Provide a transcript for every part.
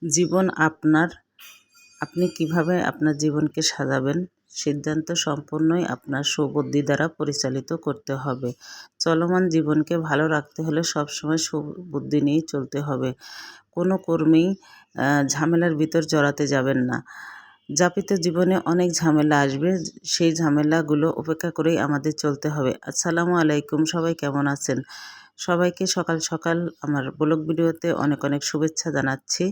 জীবন আপনার। আপনি কিভাবে আপনার জীবনকে সাজাবেন সিদ্ধান্ত সম্পূর্ণই আপনার সুবুদ্ধি দ্বারা পরিচালিত করতে হবে। চলমান জীবনকে ভালো রাখতে হলে সবসময় সুবুদ্ধি নিয়েই চলতে হবে। কোনো কর্মেই ঝামেলার ভিতর জড়াতে যাবেন না। যাপিত জীবনে অনেক ঝামেলা আসবে, সেই ঝামেলাগুলো উপেক্ষা করেই আমাদের চলতে হবে। আসসালামু আলাইকুম, সবাই কেমন আছেন? সবাইকে সকাল সকাল আমার ব্লগ ভিডিওতে অনেক অনেক শুভেচ্ছা জানাচ্ছি।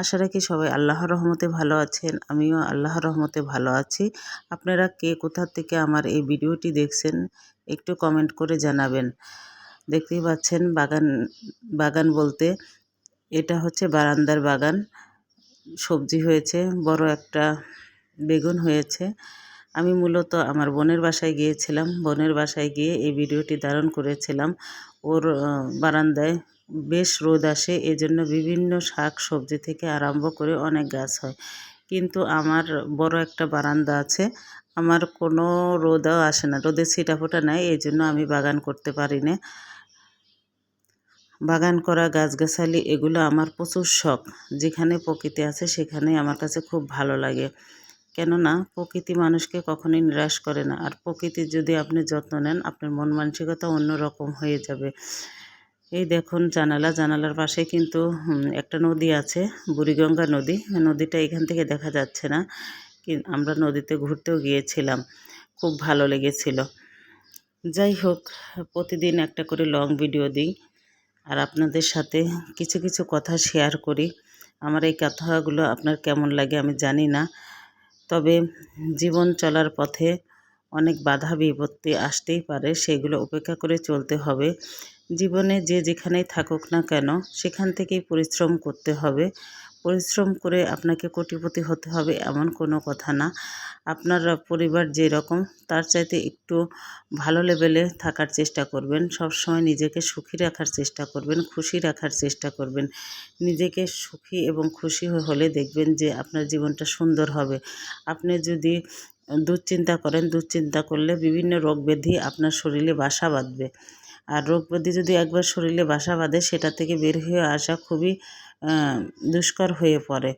আশা রাখি সবাই আল্লাহর রহমতে ভালো আছেন, আমিও আল্লাহর রহমতে ভালো আছি। আপনারা কে কোথা থেকে আমার এই ভিডিওটি দেখছেন একটু কমেন্ট করে জানাবেন। দেখতেই পাচ্ছেন বাগান বলতে এটা হচ্ছে বারান্দার বাগান। সবজি হয়েছে, বড় একটা বেগুন হয়েছে। আমি মূলত আমার বোনের বাসায় গিয়েছিলাম। বোনের বাসায় গিয়ে এই ভিডিওটি ধারণ করেছিলাম। ওর বারান্দায় বেশ রোদ আসে, এজন্য বিভিন্ন শাক সবজি থেকে আরম্ভ করে অনেক গাছ হয়। কিন্তু আমার বড় একটা বারান্দা আছে, আমার কোনো রোদও আসে না, রোদের ছিটাফোঁটা নাই, এই জন্য আমি বাগান করতে পারি না। বাগান করা গাছগাছালি এগুলো আমার প্রচুর শখ। যেখানে প্রকৃতি আছে সেখানে আমার কাছে খুব ভালো লাগে, কেননা প্রকৃতি মানুষকে কখনোই নিরাশ করে না। আর প্রকৃতির যদি আপনি যত্ন নেন, আপনার মন মানসিকতা অন্যরকম হয়ে যাবে। এই দেখুন জানালার পাশে কিন্তু একটা নদী আছে, বুড়িগঙ্গা নদী। নদীটা এখান থেকে দেখা যাচ্ছে না, আমরা নদীতে ঘুরতেও গিয়েছিলাম, খুব ভালো লেগেছিল। যাই হোক, প্রতিদিন একটা করে লং ভিডিও দিই আর আপনাদের সাথে কিছু কিছু কথা শেয়ার করি। আমার এই কথাগুলো আপনার কেমন লাগে আমি জানি না, তবে জীবন চলার পথে অনেক বাধা বিপত্তি আসতেই পারে, সেগুলো উপেক্ষা করে চলতে হবে। জীবনে যে যেখানেই থাকুক না কেন সেখান থেকেই পরিশ্রম করতে হবে। পরিশ্রম করে আপনাকে কোটিপতি হতে হবে এমন কোনো কথা না। আপনার পরিবার যেরকম তার চাইতে একটু ভালো লেভেলে থাকার চেষ্টা করবেন। সবসময় নিজেকে সুখী রাখার চেষ্টা করবেন, খুশি রাখার চেষ্টা করবেন। নিজেকে সুখী এবং খুশি হলে দেখবেন যে আপনার জীবনটা সুন্দর হবে। আপনি যদি দুশ্চিন্তা করেন, দুশ্চিন্তা করলে বিভিন্ন রোগ ব্যাধি আপনার শরীরে বাসা বাঁধবে। আর রোগ ব্যাধি যদি একবার শরীরে বাসা বাঁধে, সেটা থেকে বের হয়ে আসা খুবই দুষ্কর হয়ে পড়ে।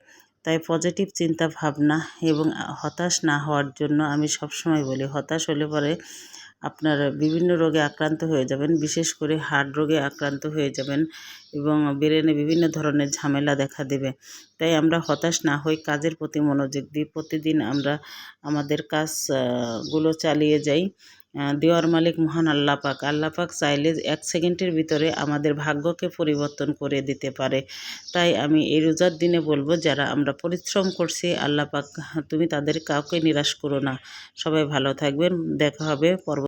তাই পজিটিভ চিন্তা ভাবনা এবং হতাশ না হওয়ার জন্য আমি সবসময় বলি, হতাশ হলে পরে আপনার বিভিন্ন রোগে আক্রান্ত হয়ে যাবেন, বিশেষ করে হার্ট রোগে আক্রান্ত হয়ে যাবেন এবং ব্রেনে বিভিন্ন ধরনের ঝামেলা দেখা দেবে। তাই আমরা হতাশ না হই, কাজের প্রতি মনোযোগ দিই, প্রতিদিন আমরা আমাদের কাজগুলো চালিয়ে যাই। দেওয়ার মালিক মহান আল্লাহ পাক। আল্লাহ পাক চাইলে 1 সেকেন্ডের ভিতরে আমাদের ভাগ্যকে পরিবর্তন করে দিতে পারে। তাই আমি এই রোজার দিনে বলবো, যারা আমরা পরিশ্রম করছি, আল্লাহ পাক তুমি তাদের কাউকে নিরাশ করো না। সবাই ভালো থাকবেন, দেখা হবে পরবর্তী